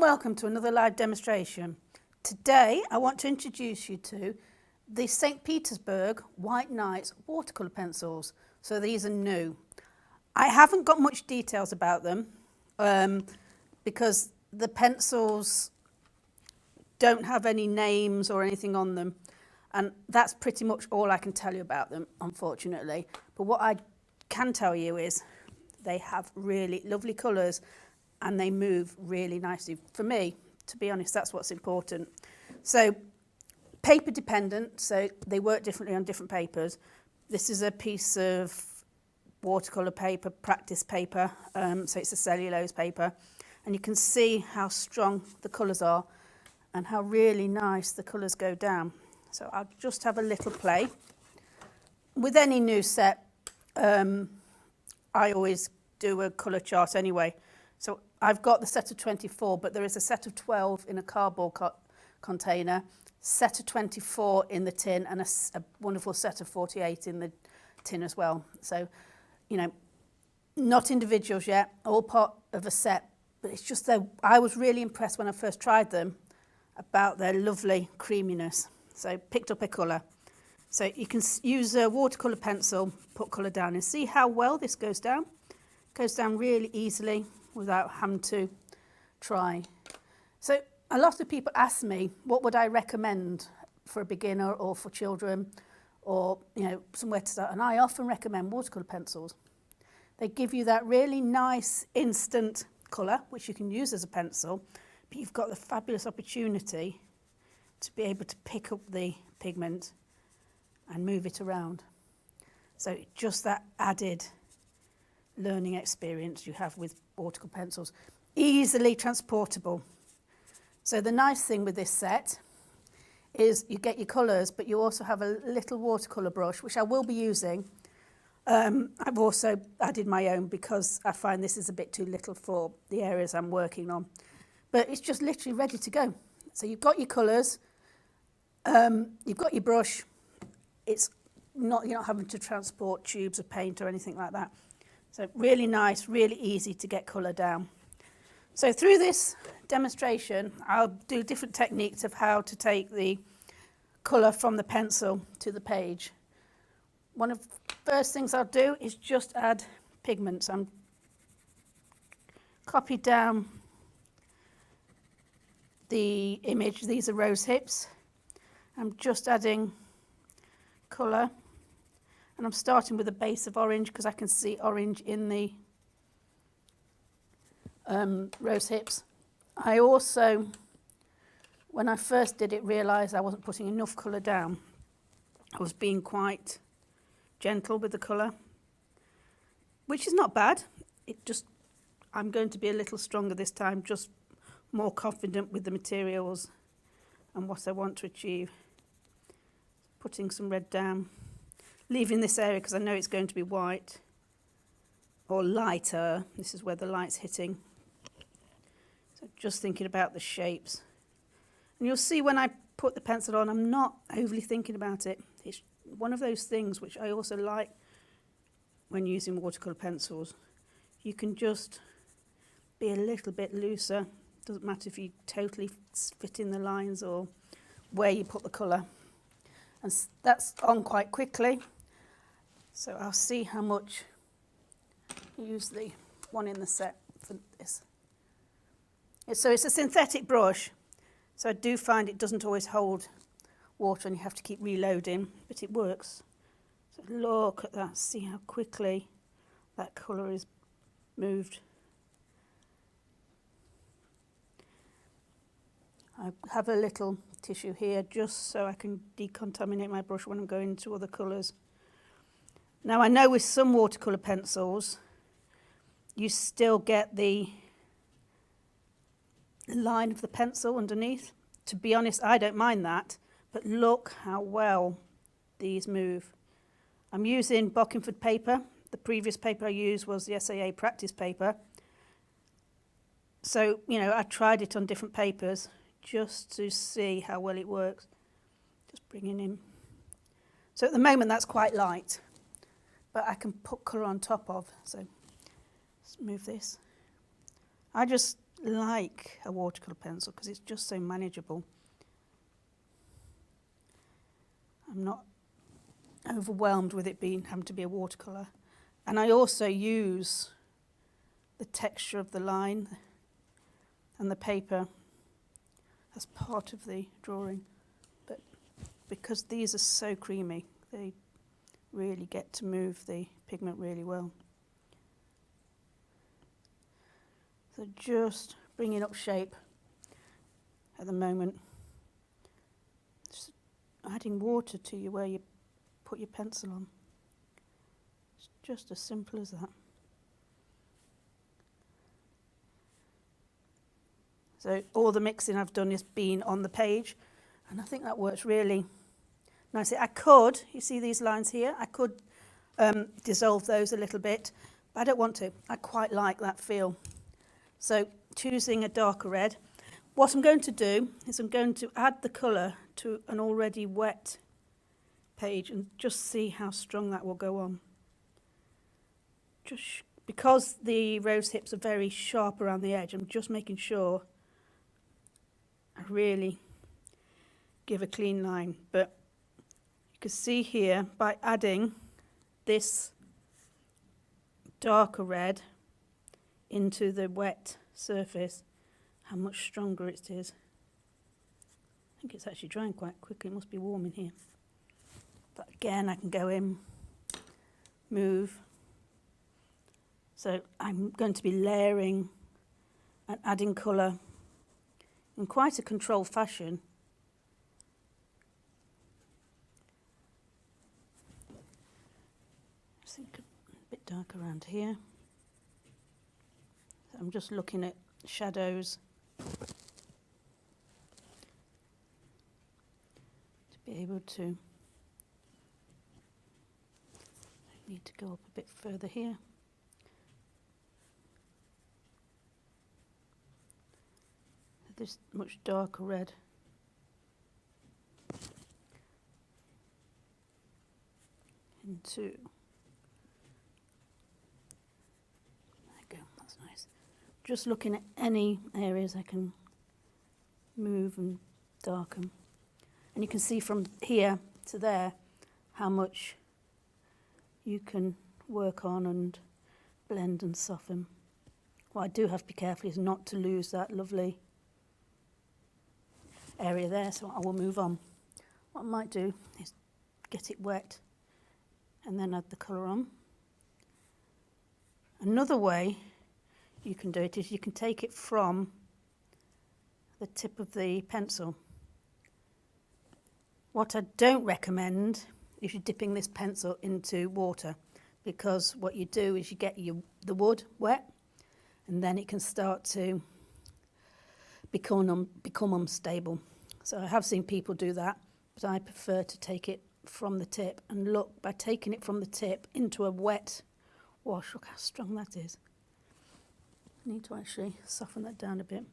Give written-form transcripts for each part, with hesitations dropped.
welcome to another live demonstration. Today I want to introduce you to the St. Petersburg White Nights watercolour pencils. So these are new. I haven't got much details about them because the pencils don't have any names or anything on them, and that's pretty much all I can tell you about them, unfortunately. But what I can tell you is they have really lovely colours and they move really nicely. For me, to be honest, that's what's important. So paper dependent, so they work differently on different papers. This is a piece of watercolour paper, practice paper, so it's a cellulose paper, and you can see how strong the colours are and how really nice the colours go down. So I'll just have a little play. With any new set, I always do a colour chart anyway. So I've got the set of 24, but there is a set of 12 in a cardboard container, set of 24 in the tin, and a wonderful set of 48 in the tin as well. So, you know, not individuals yet, all part of a set, but it's just that I was really impressed when I first tried them about their lovely creaminess. So picked up a colour. So you can use a watercolour pencil, put colour down, and see how well this goes down. It goes down really easily without having to try. So a lot of people ask me, what would I recommend for a beginner or for children, or somewhere to start? And I often recommend watercolour pencils. They give you that really nice instant colour, which you can use as a pencil, but you've got the fabulous opportunity to be able to pick up the pigment and move it around. So just that added learning experience you have with watercolour pencils. Easily transportable. So the nice thing with this set is you get your colours, but you also have a little watercolour brush, which I will be using. I've also added my own because I find this is a bit too little for the areas I'm working on. But it's just literally ready to go. So you've got your colours, you've got your brush. You're not having to transport tubes of paint or anything like that. So really nice, really easy to get colour down. So through this demonstration, I'll do different techniques of how to take the colour from the pencil to the page. One of the first things I'll do is just add pigments. I'm copied down the image. These are Rosehips. I'm just adding colour. And I'm starting with a base of orange because I can see orange in the Rosehips. I also, when I first did it, realised I wasn't putting enough colour down. I was being quite gentle with the colour, which is not bad. I'm going to be a little stronger this time, just more confident with the materials and what I want to achieve. Putting some red down. Leaving this area because I know it's going to be white or lighter. This is where the light's hitting. So just thinking about the shapes. And you'll see when I put the pencil on, I'm not overly thinking about it. It's one of those things which I also like when using watercolour pencils. You can just be a little bit looser. Doesn't matter if you totally fit in the lines or where you put the colour. And that's on quite quickly. So I'll see how much I use the one in the set for this. So it's a synthetic brush, so I do find it doesn't always hold water and you have to keep reloading, but it works. So look at that, see how quickly that colour is moved. I have a little tissue here just so I can decontaminate my brush when I'm going into other colours. Now I know with some watercolour pencils you still get the line of the pencil underneath. To be honest, I don't mind that, but look how well these move. I'm using Bockingford paper. The previous paper I used was the SAA practice paper. So, I tried it on different papers just to see how well it works. Just bringing in. So at the moment that's quite light, but I can put colour on top of. So let's move this. I just like a watercolour pencil because it's just so manageable. I'm not overwhelmed with it having to be a watercolour. And I also use the texture of the line and the paper as part of the drawing. But because these are so creamy, they really get to move the pigment really well. So just bringing up shape at the moment. Just adding water to you where you put your pencil on. It's just as simple as that. So all the mixing I've done has been on the page, and I think that works really nicely. I could, you see these lines here, I could dissolve those a little bit, but I don't want to. I quite like that feel. So choosing a darker red. What I'm going to do is I'm going to add the colour to an already wet page and just see how strong that will go on. Just because the rose hips are very sharp around the edge, I'm just making sure I really give a clean line. But you can see here by adding this darker red into the wet surface how much stronger it is. I think it's actually drying quite quickly. It must be warm in here. But again, I can go in, move. So I'm going to be layering and adding colour in quite a controlled fashion. I think a bit dark around here. So I'm just looking at shadows to be able to. I need to go up a bit further here. This much darker red. Into. There we go, that's nice. Just looking at any areas I can move and darken. And you can see from here to there how much you can work on and blend and soften. What I do have to be careful is not to lose that lovely area there, so I will move on. What I might do is get it wet and then add the colour on. Another way you can do it is you can take it from the tip of the pencil. What I don't recommend is you dipping this pencil into water, because what you do is you get the wood wet and then it can start to become unstable. So I have seen people do that, but I prefer to take it from the tip, and look, by taking it from the tip into a wet wash, look how strong that is. I need to actually soften that down a bit.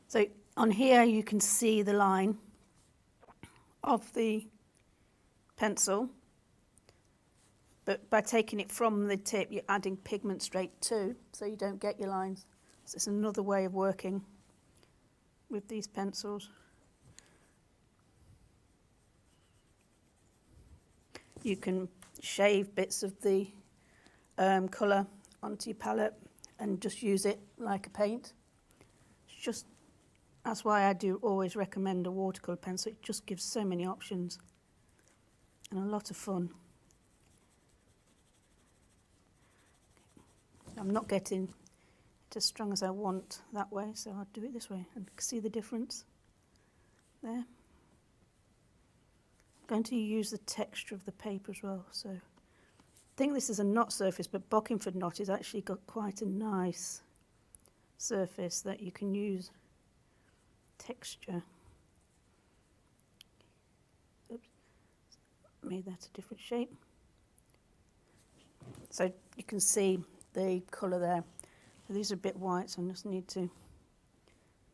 So on here you can see the line of the pencil, but by taking it from the tip you're adding pigment straight too, so you don't get your lines. So it's another way of working with these pencils. You can shave bits of the colour onto your palette and just use it like a paint. It's just, that's why I do always recommend a watercolour pencil. It just gives so many options and a lot of fun. I'm not getting it as strong as I want that way, so I'll do it this way and see the difference there. I'm going to use the texture of the paper as well. So I think this is a knot surface, but Bockingford knot has actually got quite a nice surface that you can use texture. Oops, made that a different shape. So you can see the colour there. So these are a bit white, so I just need to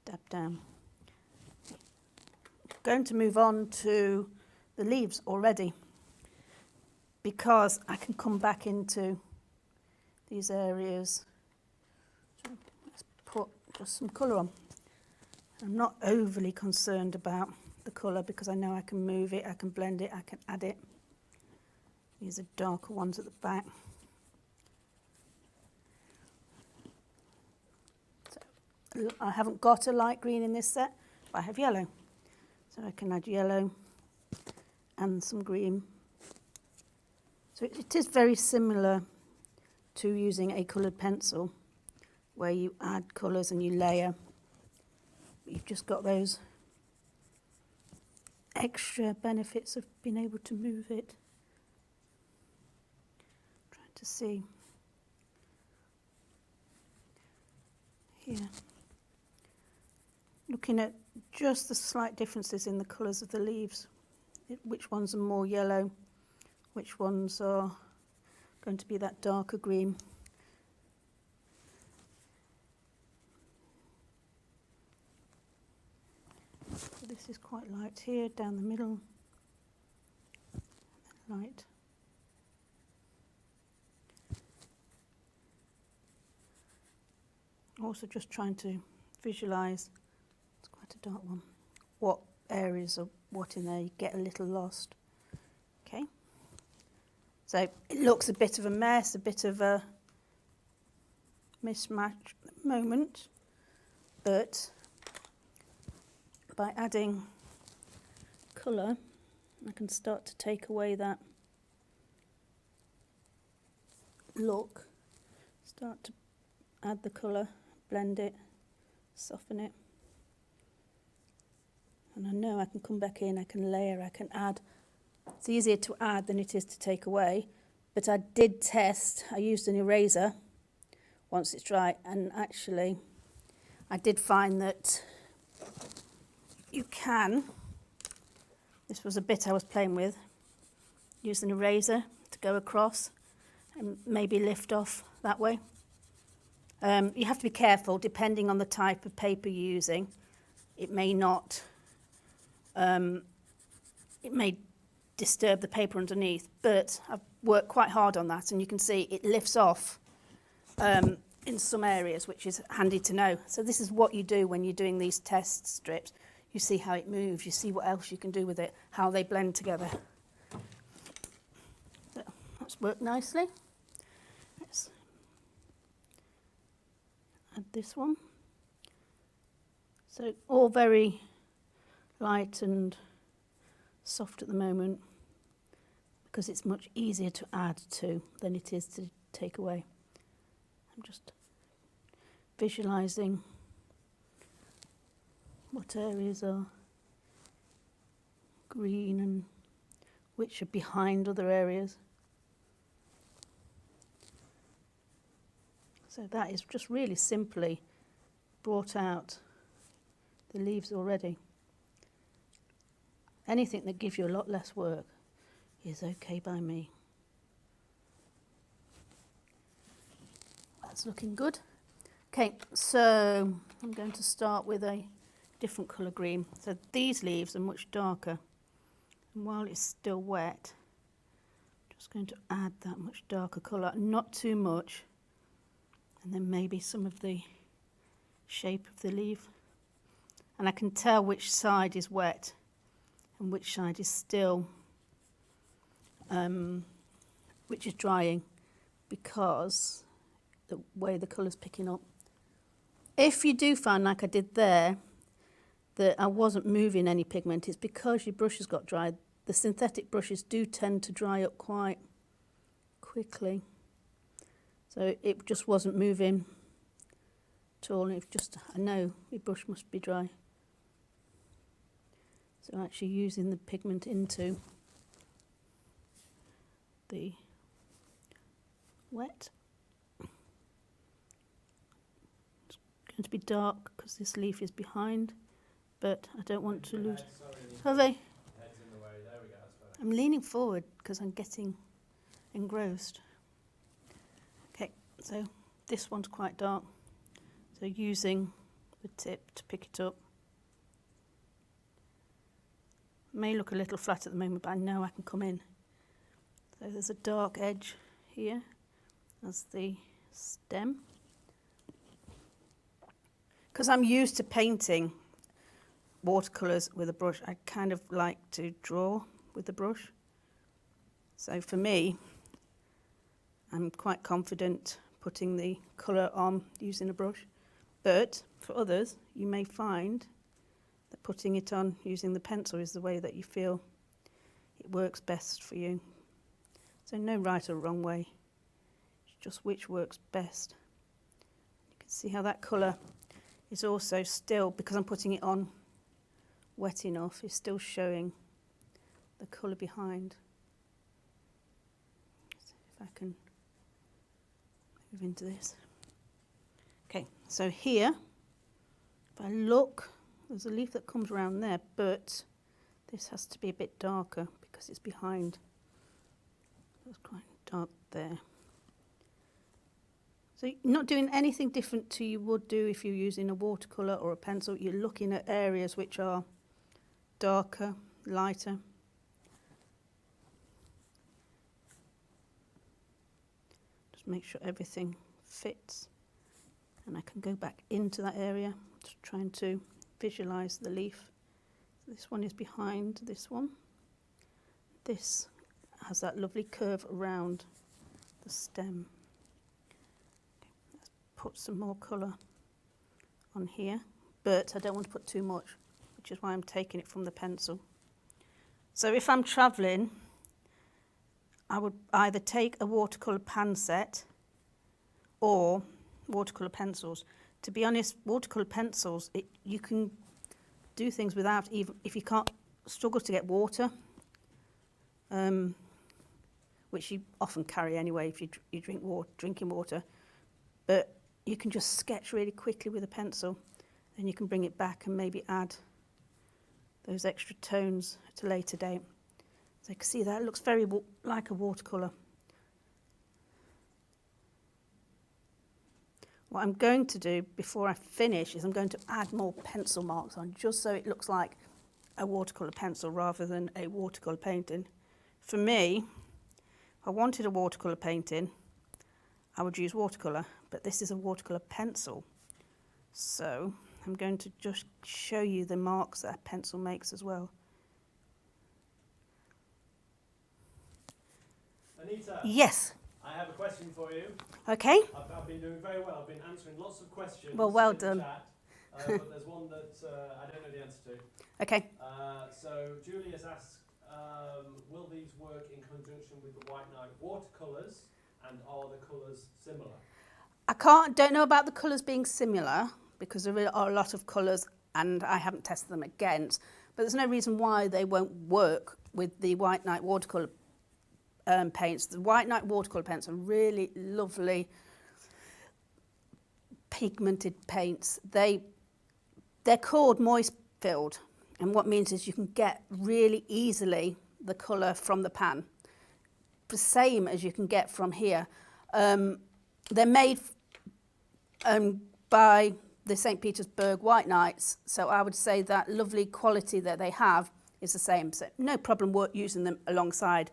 dab down. I'm going to move on to the leaves already, because I can come back into these areas. So let's put just some colour on. I'm not overly concerned about the colour because I know I can move it, I can blend it, I can add it. These are darker ones at the back. So I haven't got a light green in this set, but I have yellow. So I can add yellow and some green. So it is very similar to using a coloured pencil where you add colours and you layer. You've just got those extra benefits of being able to move it. Trying to see here. Looking at just the slight differences in the colours of the leaves. Which ones are more yellow, which ones are going to be that darker green. So this is quite light here, down the middle, light. Also just trying to visualise, it's quite a dark one, what areas are what in there, you get a little lost. Okay, so it looks a bit of a mess, a bit of a mismatch at the moment, but by adding colour I can start to take away that look, start to add the colour, blend it, soften it. And I know I can come back in, I can layer, I can add. It's easier to add than it is to take away. But I did test, I used an eraser once it's dry, and actually I did find that you can, this was a bit I was playing with, use an eraser to go across and maybe lift off that way. You have to be careful depending on the type of paper you're using. It may not, it may disturb the paper underneath, but I've worked quite hard on that, and you can see it lifts off in some areas, which is handy to know. So this is what you do when you're doing these test strips. You see how it moves, you see what else you can do with it, how they blend together. So that's worked nicely. Let's add this one. So all very light and soft at the moment because it's much easier to add to than it is to take away. I'm just visualising what areas are green and which are behind other areas. So that is just really simply brought out the leaves already. Anything that gives you a lot less work is okay by me. That's looking good. Okay, so I'm going to start with a different colour green. So these leaves are much darker, and while it's still wet, I'm just going to add that much darker colour, not too much, and then maybe some of the shape of the leaf. And I can tell which side is wet and which side is still, which is drying, because the way the colour's picking up. If you do find, like I did there, that I wasn't moving any pigment, it's because your brush has got dry. The synthetic brushes do tend to dry up quite quickly. So it just wasn't moving at all. It's just, I know your brush must be dry. So actually using the pigment into the wet. It's going to be dark because this leaf is behind, but I don't want to lose. Are they? I'm leaning forward because I'm getting engrossed. Okay, so this one's quite dark. So using the tip to pick it up. May look a little flat at the moment, but I know I can come in. So there's a dark edge here as the stem. Because I'm used to painting watercolours with a brush, I kind of like to draw with the brush. So for me, I'm quite confident putting the colour on using a brush. But for others, you may find that putting it on using the pencil is the way that you feel it works best for you. So no right or wrong way, it's just which works best. You can see how that colour is also still, because I'm putting it on wet enough, is still showing the colour behind. See if I can move into this. Okay, so here, if I look, there's a leaf that comes around there, but this has to be a bit darker because it's behind. It's quite dark there. So you're not doing anything different to you would do if you're using a watercolour or a pencil. You're looking at areas which are darker, lighter. Just make sure everything fits. And I can go back into that area, just trying to visualise the leaf. This one is behind this one. This has that lovely curve around the stem. Okay, let's put some more colour on here, but I don't want to put too much, which is why I'm taking it from the pencil. So if I'm travelling, I would either take a watercolour pan set or watercolour pencils. To be honest, watercolour pencils, you can do things without, even if you can't struggle to get water, which you often carry anyway if you drinking water, but you can just sketch really quickly with a pencil, then you can bring it back and maybe add those extra tones at a later date. So you can see that it looks very like a watercolour. What I'm going to do before I finish is I'm going to add more pencil marks on, just so it looks like a watercolour pencil rather than a watercolour painting. For me, if I wanted a watercolour painting, I would use watercolour, but this is a watercolour pencil. So I'm going to just show you the marks that a pencil makes as well. Anita? Yes. I have a question for you. Okay. I've been doing very well. I've been answering lots of questions. Well in done. The chat, but there's one that I don't know the answer to. Okay. So Julius asks, will these work in conjunction with the White Knight watercolours, and are the colours similar? Don't know about the colours being similar, because there are a lot of colours and I haven't tested them against, but there's no reason why they won't work with the White Knight watercolour paints. The White Knight watercolour paints are really lovely pigmented paints. They're called moist filled, and what means is you can get really easily the colour from the pan, the same as you can get from here. They're made by the St. Petersburg White Knights, so I would say that lovely quality that they have is the same, so no problem using them alongside.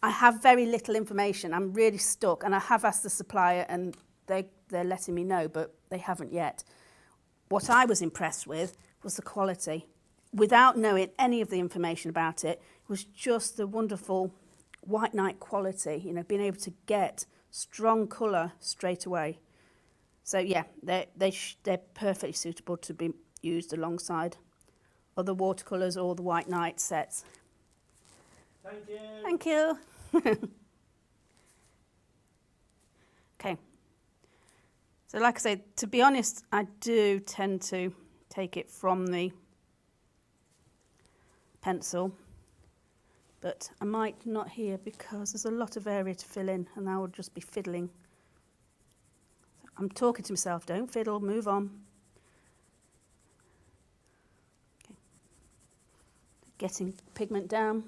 I have very little information. I'm really stuck, and I have asked the supplier and they're letting me know, but they haven't yet. What I was impressed with was the quality. Without knowing any of the information about it, it was just the wonderful White Knight quality, you know, being able to get strong colour straight away. So yeah, they're perfectly suitable to be used alongside other watercolours or the White Knight sets. Thank you. Thank you. Okay. So like I say, to be honest, I do tend to take it from the pencil, but I might not here because there's a lot of area to fill in and I would just be fiddling. I'm talking to myself, don't fiddle, move on. Okay. Getting pigment down.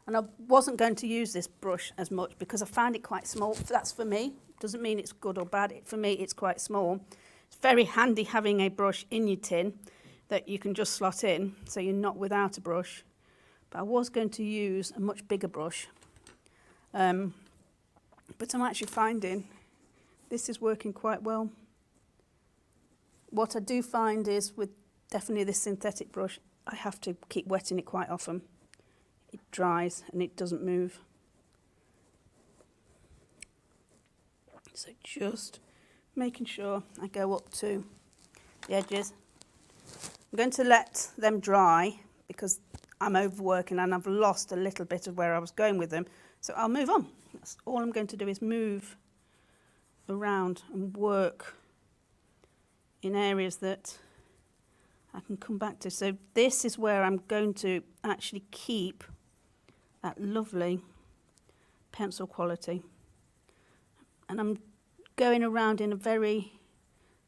And I wasn't going to use this brush as much because I find it quite small. That's for me. Doesn't mean it's good or bad. For me, it's quite small. It's very handy having a brush in your tin that you can just slot in, so you're not without a brush. But I was going to use a much bigger brush. But I'm actually finding this is working quite well. What I do find is with definitely this synthetic brush, I have to keep wetting it quite often. It dries and it doesn't move. So just making sure I go up to the edges. I'm going to let them dry because I'm overworking and I've lost a little bit of where I was going with them. So I'll move on. That's all I'm going to do is move around and work in areas that I can come back to. So this is where I'm going to actually keep that lovely pencil quality. And I'm going around in a very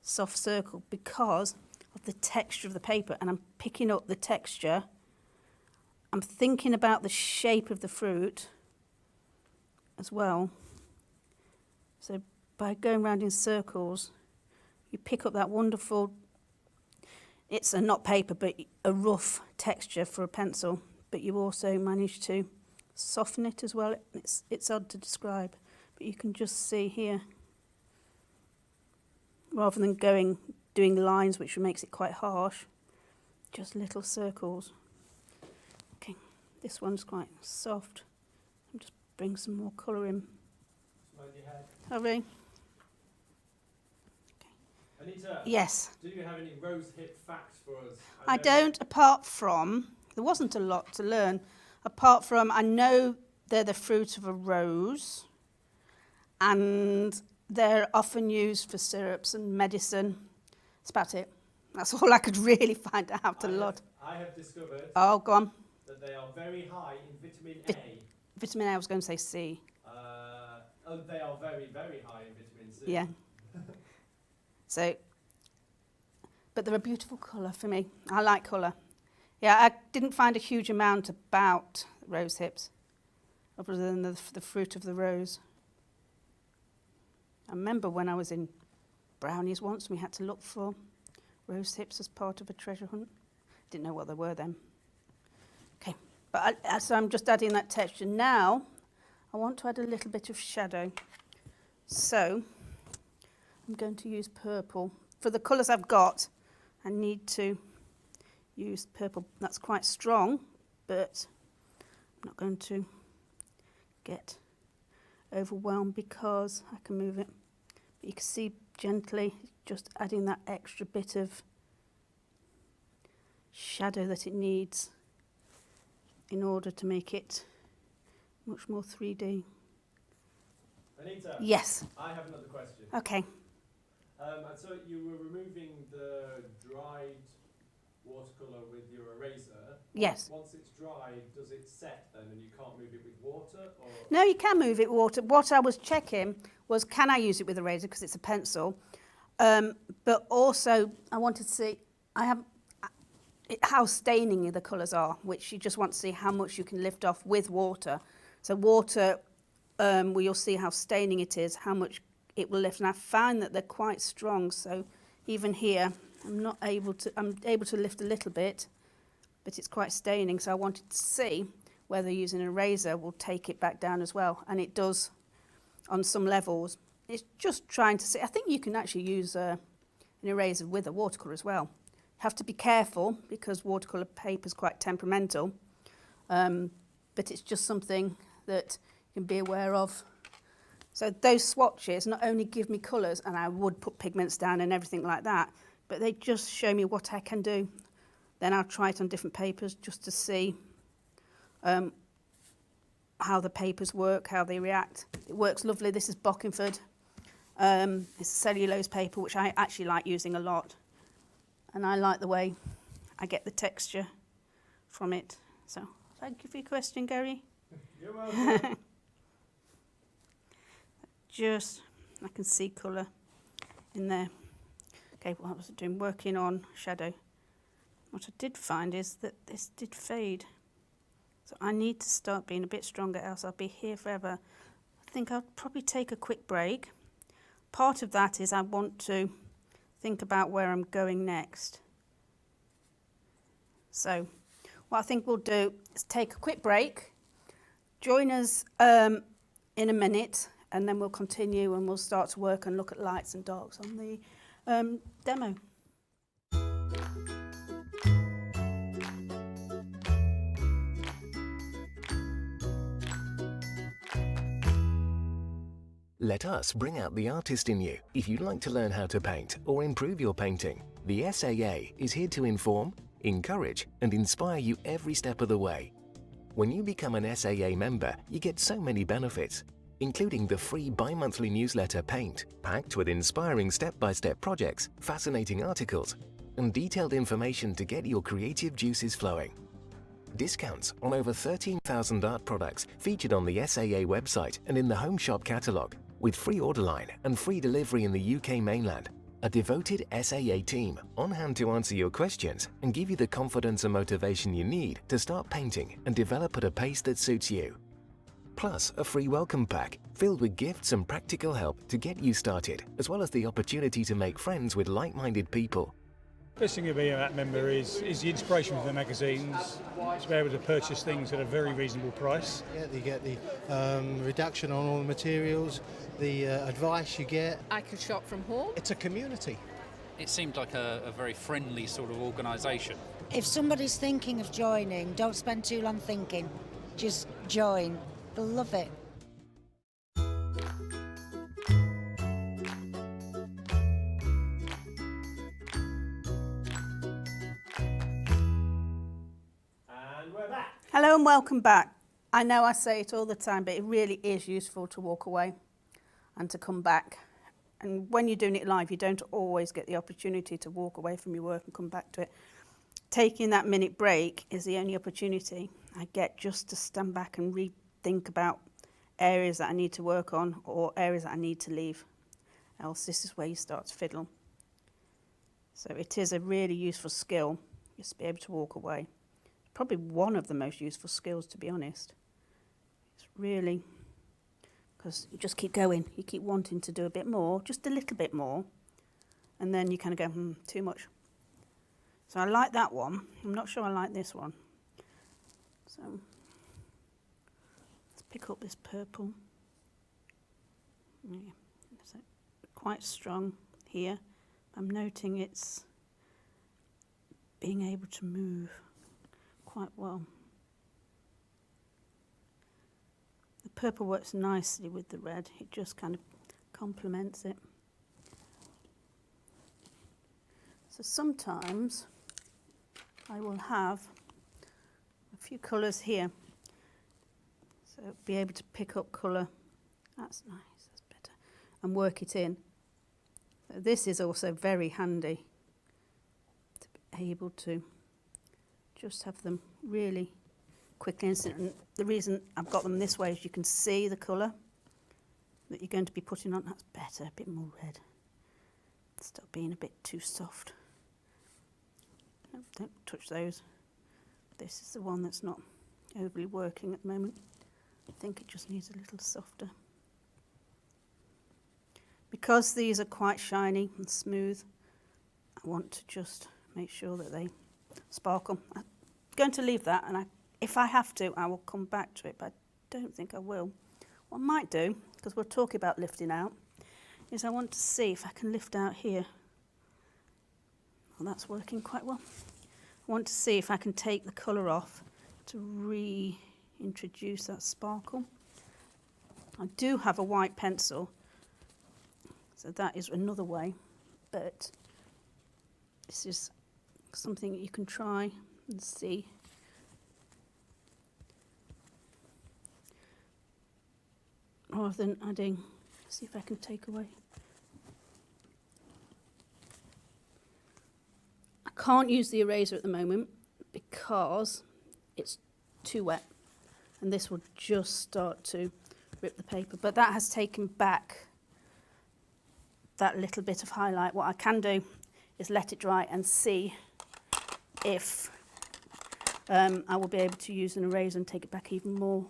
soft circle because of the texture of the paper, and I'm picking up the texture. I'm thinking about the shape of the fruit as well. So by going around in circles, you pick up that wonderful, it's a not paper, but a rough texture for a pencil, but you also manage to soften it as well. It's odd to describe, but you can just see here, rather than doing lines, which makes it quite harsh, just little circles. Okay, this one's quite soft. I'll just bring some more colour in. Mind your head. Hurry. Anita, Yes. do you have any rosehip facts for us? I don't, apart from, there wasn't a lot to learn, apart from I know they're the fruit of a rose and they're often used for syrups and medicine. That's about it. That's all I could really find out a lot. I have discovered Oh, go on. that they are very high in vitamin A. Vitamin A, I was going to say C. They are very, very high in vitamin C. Yeah. So, but they're a beautiful colour for me. I like colour. Yeah, I didn't find a huge amount about rose hips, other than the fruit of the rose. I remember when I was in Brownies once, we had to look for rose hips as part of a treasure hunt. Didn't know what they were then. Okay, but so I'm just adding that texture. Now, I want to add a little bit of shadow. So, I'm going to use purple. For the colours I've got, I need to use purple. That's quite strong, but I'm not going to get overwhelmed because I can move it. But you can see gently just adding that extra bit of shadow that it needs in order to make it much more 3D. Anita? Yes. I have another question. Okay. And so you were removing the dried watercolour with your eraser. Yes. Once it's dried, does it set then and you can't move it with water? Or? No, you can move it with water. What I was checking was, can I use it with a razor because it's a pencil? But also, I wanted to see how staining the colours are, which you just want to see how much you can lift off with water. So water, well, you'll see how staining it is, how much it will lift. And I find that they're quite strong. So even here, I'm able to lift a little bit, but it's quite staining. So I wanted to see whether using a razor will take it back down as well. And it does on some levels. It's just trying to see. I think you can actually use an eraser with a watercolour as well. You have to be careful because watercolour paper is quite temperamental. But it's just something that you can be aware of. So those swatches not only give me colours, and I would put pigments down and everything like that, but they just show me what I can do. Then I'll try it on different papers just to see how the papers work, how they react. It works lovely. This is Bockingford. It's cellulose paper, which I actually like using a lot. And I like the way I get the texture from it. So thank you for your question, Gary. You're welcome. I can see colour in there. Okay, what was I doing? Working on shadow. What I did find is that this did fade. So I need to start being a bit stronger, else I'll be here forever. I think I'll probably take a quick break. Part of that is I want to think about where I'm going next. So what I think we'll do is take a quick break. Join us in a minute and then we'll continue and we'll start to work and look at lights and darks on the demo. Let us bring out the artist in you. If you'd like to learn how to paint or improve your painting, the SAA is here to inform, encourage and inspire you every step of the way. When you become an SAA member, you get so many benefits, including the free bi-monthly newsletter Paint, packed with inspiring step-by-step projects, fascinating articles, and detailed information to get your creative juices flowing. Discounts on over 13,000 art products featured on the SAA website and in the Home Shop catalogue, with free order line and free delivery in the UK mainland. A devoted SAA team on hand to answer your questions and give you the confidence and motivation you need to start painting and develop at a pace that suits you. Plus, a free welcome pack filled with gifts and practical help to get you started, as well as the opportunity to make friends with like-minded people. Best thing of being a MAP member is the inspiration from the magazines, to be able to purchase things at a very reasonable price. Yeah, you get the reduction on all the materials, the advice you get. I can shop from home. It's a community. It seemed like a very friendly sort of organisation. If somebody's thinking of joining, don't spend too long thinking. Just join. They'll love it. Hello and welcome back. I know I say it all the time, but it really is useful to walk away and to come back. And when you're doing it live, you don't always get the opportunity to walk away from your work and come back to it. Taking that minute break is the only opportunity I get just to stand back and rethink about areas that I need to work on or areas that I need to leave. Else this is where you start to fiddle. So it is a really useful skill, just to be able to walk away. Probably one of the most useful skills, to be honest. It's really, because you just keep going, you keep wanting to do a bit more, just a little bit more, and then you kind of go, too much. So I like that one. I'm not sure I like this one. So let's pick up this purple. Yeah, so quite strong here. I'm noting it's being able to move quite well. The purple works nicely with the red. It just kind of complements it. So sometimes I will have a few colours here. So be able to pick up colour. That's nice, that's better. And work it in. So this is also very handy to be able to just have them really quickly instant. And the reason I've got them this way is you can see the colour that you're going to be putting on. That's better, a bit more red. Stop being a bit too soft. No, don't touch those. This is the one that's not overly working at the moment. I think it just needs a little softer. Because these are quite shiny and smooth, I want to just make sure that they sparkle. I'm going to leave that, and if I have to, I will come back to it, but I don't think I will. What I might do, because we're talking about lifting out, is I want to see if I can lift out here. Well, that's working quite well. I want to see if I can take the colour off to reintroduce that sparkle. I do have a white pencil, so that is another way, but this is something that you can try and see. Rather than adding, see if I can take away. I can't use the eraser at the moment because it's too wet, and this will just start to rip the paper, but that has taken back that little bit of highlight. What I can do is let it dry and see if I will be able to use an eraser and take it back even more.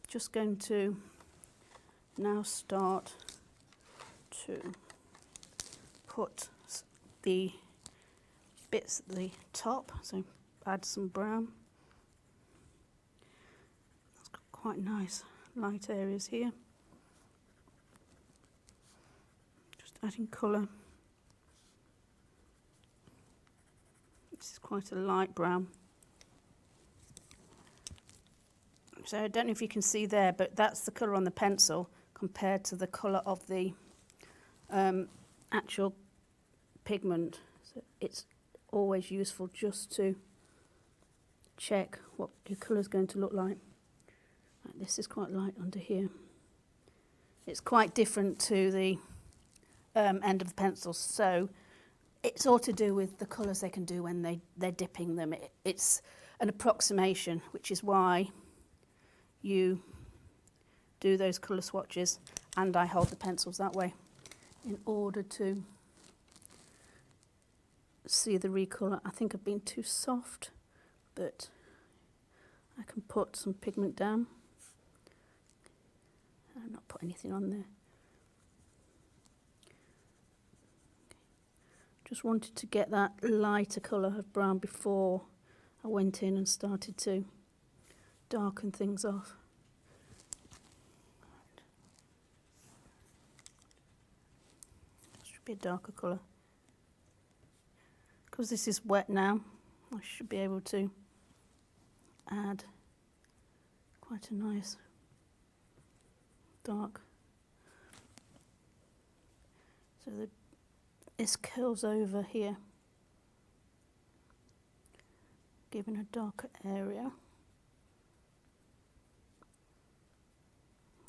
Just going to now start to put the bits at the top, so add some brown. It's got quite nice light areas here. adding colour. This is quite a light brown. So I don't know if you can see there, but that's the colour on the pencil compared to the colour of the actual pigment. So it's always useful just to check what your colour is going to look like. Right, this is quite light under here. It's quite different to the end of the pencil, so it's all to do with the colours they can do when they're dipping them. It's an approximation, which is why you do those colour swatches, and I hold the pencils that way in order to see the recolour. I think I've been too soft, but I can put some pigment down and not put anything on there. Just wanted to get that lighter colour of brown before I went in and started to darken things off. Should be a darker colour. Because this is wet now, I should be able to add quite a nice dark. So this curls over here, giving a darker area.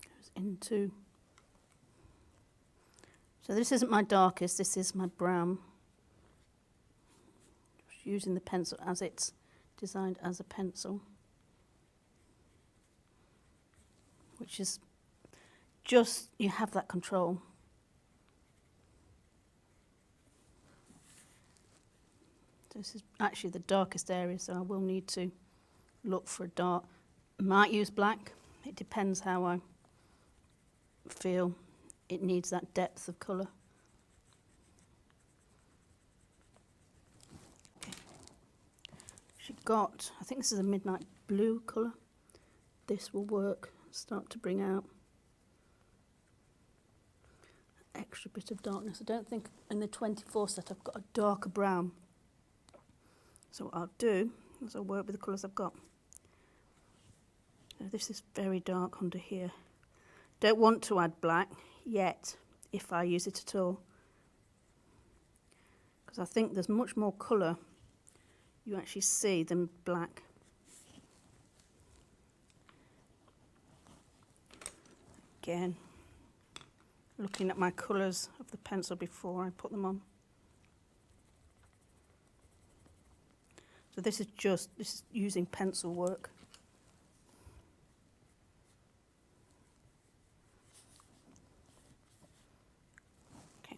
Goes into. So this isn't my darkest, this is my brown. Just using the pencil as it's designed as a pencil, which is just, you have that control. This is actually the darkest area, so I will need to look for a dark. Might use black, it depends how I feel it needs that depth of colour. Okay. She got, I think this is a midnight blue colour. This will work, start to bring out an extra bit of darkness. I don't think in the 24 set I've got a darker brown. So what I'll do is I'll work with the colours I've got. So this is very dark under here. Don't want to add black yet, if I use it at all, because I think there's much more colour you actually see than black. Again, looking at my colours of the pencil before I put them on. So this is using pencil work. Okay,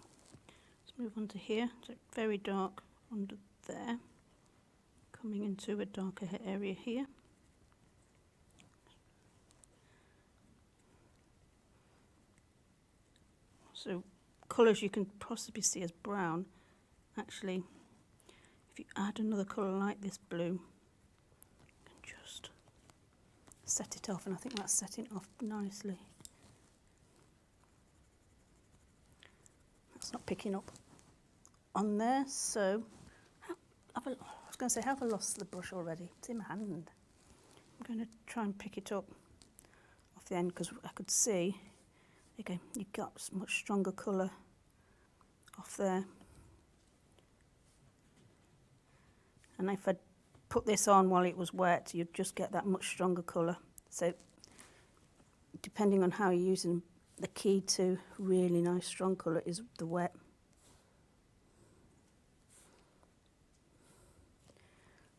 let's move on to here. So very dark under there, coming into a darker area here. So colours you can possibly see as brown, actually, if you add another colour like this blue, you can just set it off, and I think that's setting off nicely. That's not picking up on there, so I was going to say, have I lost the brush already? It's in my hand. I'm going to try and pick it up off the end, because I could see, there you go, you've got much stronger colour off there. And if I put this on while it was wet, you'd just get that much stronger colour. So depending on how you're using, the key to really nice strong colour is the wet.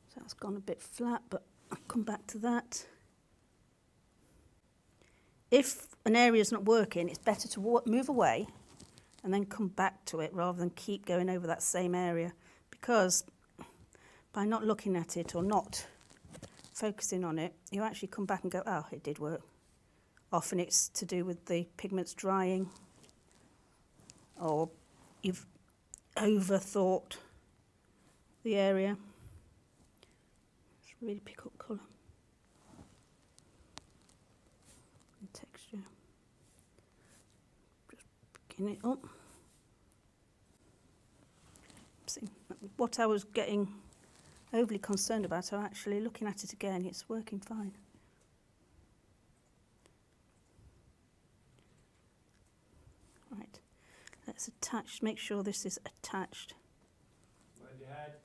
So that's gone a bit flat, but I'll come back to that. If an area is not working, it's better to move away and then come back to it rather than keep going over that same area, because by not looking at it or not focusing on it, you actually come back and go, oh, it did work. Often it's to do with the pigments drying, or you've overthought the area. Let's really pick up colour and texture. Just picking it up. See, what I was getting overly concerned about, so actually looking at it again, it's working fine. Right, let's attach, make sure this is attached Mind your head.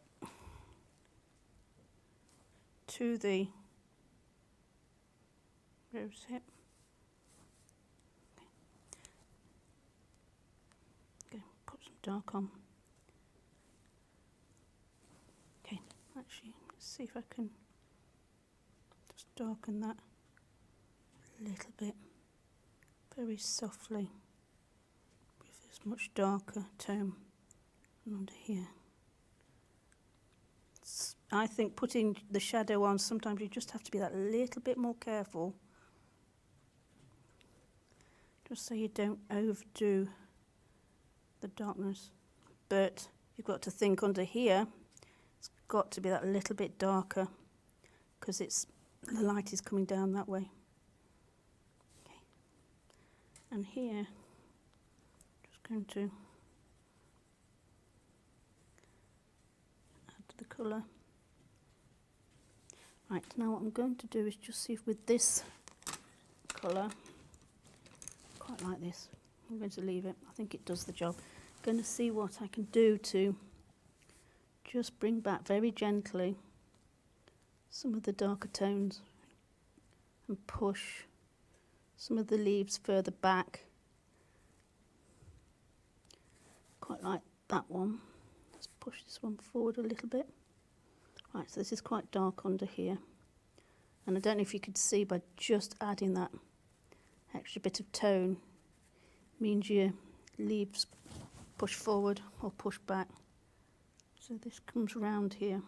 to the rose hip. Okay, put some dark on. Okay, actually, let's see if I can just darken that a little bit, very softly, with this much darker tone under here. I think putting the shadow on, sometimes you just have to be that little bit more careful, just so you don't overdo the darkness. But you've got to think under here, it's got to be that little bit darker, because the light is coming down that way. Okay. And here, just going to add the colour. Right, now what I'm going to do is just see if with this colour, quite like this, I'm going to leave it, I think it does the job. I'm going to see what I can do to just bring back very gently some of the darker tones and push some of the leaves further back. Quite like that one. Let's push this one forward a little bit. Right, so this is quite dark under here. And I don't know if you could see, by just adding that extra bit of tone means your leaves push forward or push back. So this comes round here.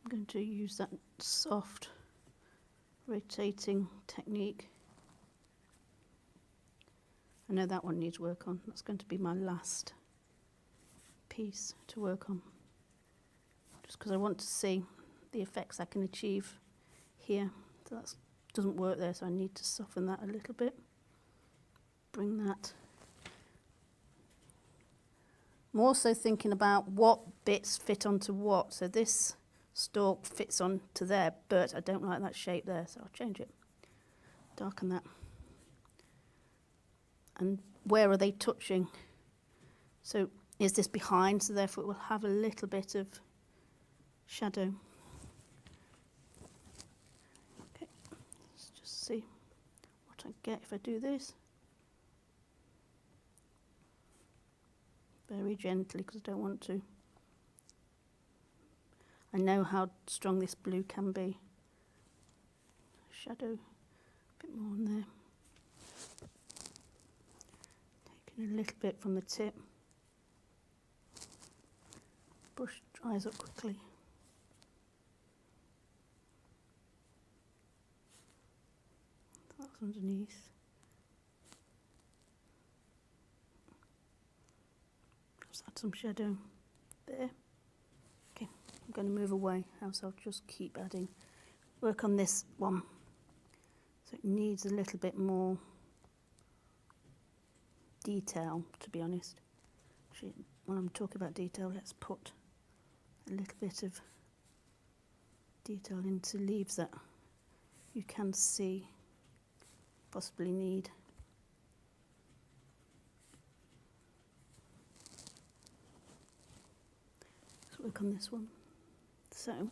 I'm going to use that soft rotating technique. I know that one needs work on. That's going to be my last piece to work on, just because I want to see the effects I can achieve here. So that doesn't work there, so I need to soften that a little bit, bring that. I'm also thinking about what bits fit onto what. So this stalk fits onto there, but I don't like that shape there, so I'll change it, darken that. And where are they touching? So is this behind, so therefore it will have a little bit of shadow. Okay, let's just see what I get if I do this. Very gently, because I don't want to. I know how strong this blue can be. Shadow, a bit more on there. Taking a little bit from the tip. Brush dries up quickly. That's underneath. Just add some shadow there. Okay, I'm going to move away, else I'll just keep adding. Work on this one. So it needs a little bit more detail, to be honest. Actually, when I'm talking about detail, let's put a little bit of detail into leaves that you can see, possibly need. Let's work on this one. So,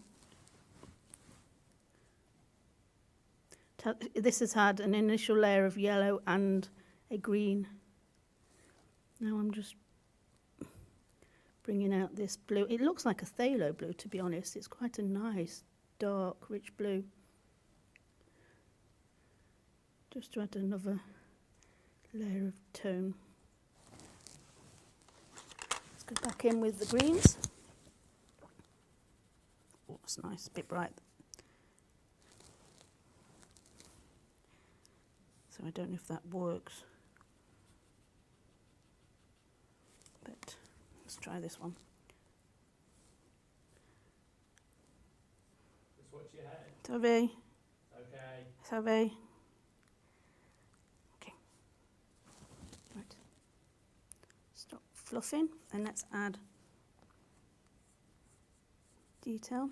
this has had an initial layer of yellow and a green. Now I'm just bringing out this blue. It looks like a phthalo blue, to be honest. It's quite a nice, dark, rich blue. Just to add another layer of tone. Let's go back in with the greens. Oh, that's nice, a bit bright. So I don't know if that works. But let's try this one. Just watch your head. Savvy. Okay. Savvy. Okay. Right. fluffing, and let's add detail.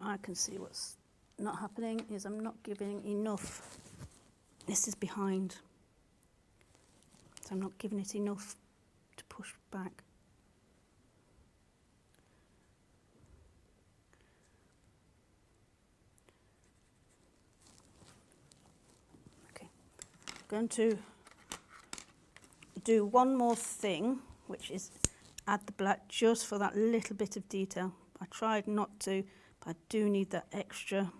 I can see what's not happening is I'm not giving enough. This is behind, so I'm not giving it enough to push back. Okay, I'm going to do one more thing, which is add the black just for that little bit of detail. I tried not to, but I do need that extra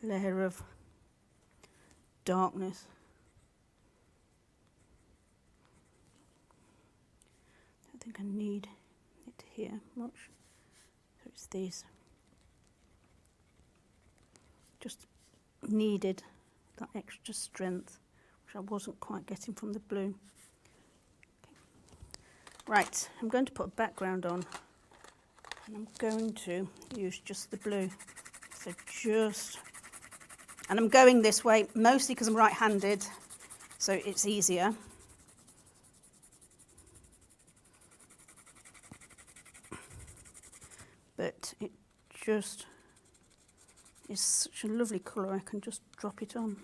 layer of darkness. I don't think I need it here much, so it's these. Just needed that extra strength, which I wasn't quite getting from the blue. Okay. Right, I'm going to put a background on, and I'm going to use just the blue. So just, and I'm going this way mostly because I'm right-handed, so it's easier. But it just is such a lovely colour, I can just drop it on.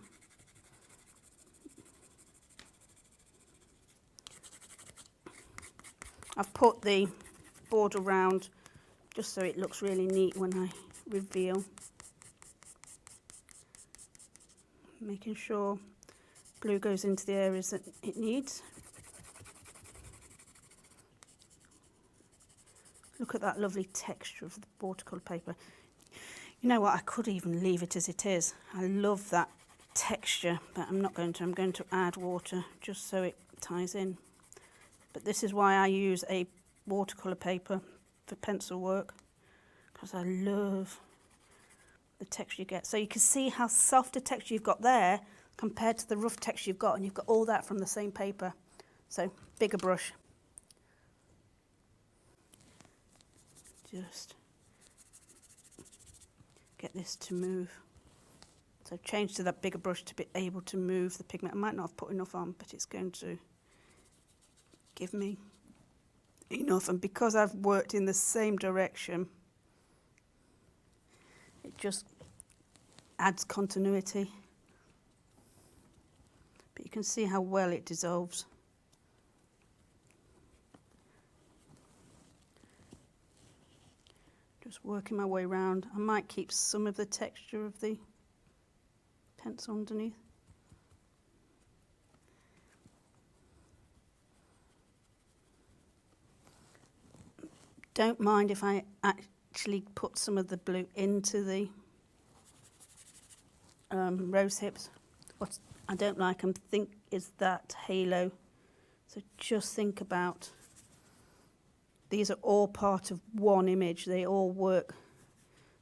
I've put the border round just so it looks really neat when I reveal. Making sure blue goes into the areas that it needs. Look at that lovely texture of the watercolour paper. You know what, I could even leave it as it is. I love that texture, but I'm not going to. I'm going to add water just so it ties in. But this is why I use a watercolour paper for pencil work, because I love the texture you get. So you can see how soft a texture you've got there compared to the rough texture you've got, and you've got all that from the same paper. So bigger brush. Just get this to move. So change to that bigger brush to be able to move the pigment. I might not have put enough on, but it's going to give me enough. And because I've worked in the same direction, it just adds continuity. But you can see how well it dissolves. Just working my way around. I might keep some of the texture of the pencil underneath. Don't mind if I actually put some of the blue into the rose hips. What I don't like, think, is that halo. So just think about, these are all part of one image. They all work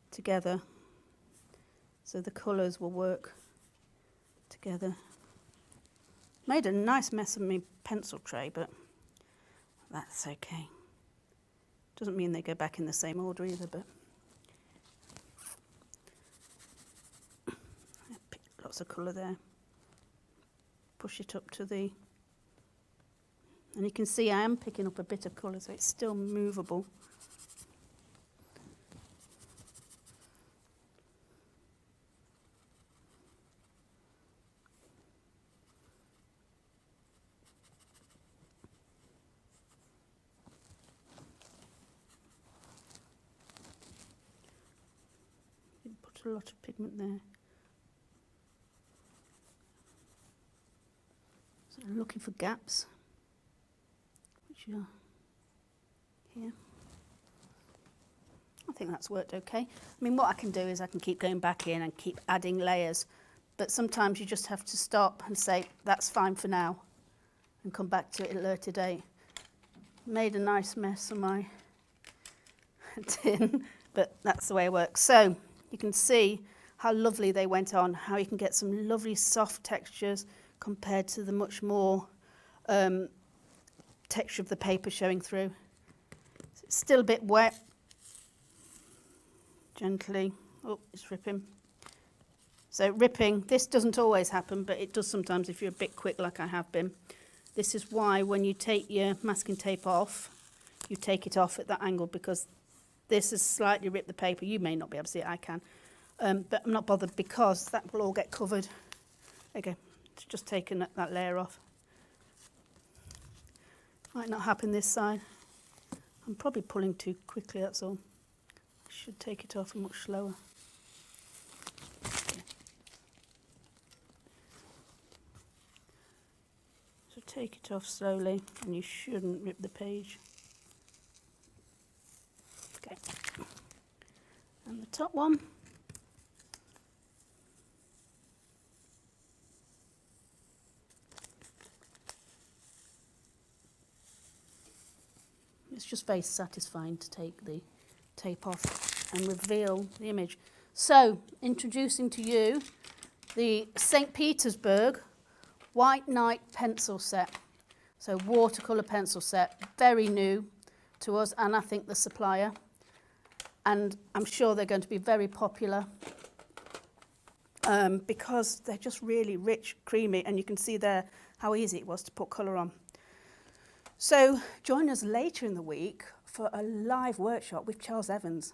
together. So the colours will work together. Made a nice mess of my pencil tray, but that's okay. Doesn't mean they go back in the same order either, but lots of colour there. Push it up to the, and you can see I am picking up a bit of colour, so it's still movable. Put a lot of pigment there. So I'm looking for gaps, which are here. I think that's worked okay. I mean, what I can do is I can keep going back in and keep adding layers, but sometimes you just have to stop and say, that's fine for now, and come back to it at a later date. Made a nice mess of my tin, but that's the way it works. So you can see how lovely they went on, how you can get some lovely soft textures compared to the much more texture of the paper showing through. So it's still a bit wet. gently. Oh, it's ripping. So ripping, this doesn't always happen, but it does sometimes if you're a bit quick like I have been. This is why when you take your masking tape off, you take it off at that angle, because this has slightly ripped the paper. You may not be able to see it, I can. But I'm not bothered because that will all get covered. Okay, it's just taken that layer off. Might not happen this side. I'm probably pulling too quickly, that's all. I should take it off much slower. Okay. So take it off slowly and you shouldn't rip the page. Okay. And the top one. It's just very satisfying to take the tape off and reveal the image. So, introducing to you the St. Petersburg White Knight pencil set. So, watercolour pencil set, very new to us and I think the supplier. And I'm sure they're going to be very popular because they're just really rich, creamy, and you can see there how easy it was to put colour on. So join us later in the week for a live workshop with Charles Evans.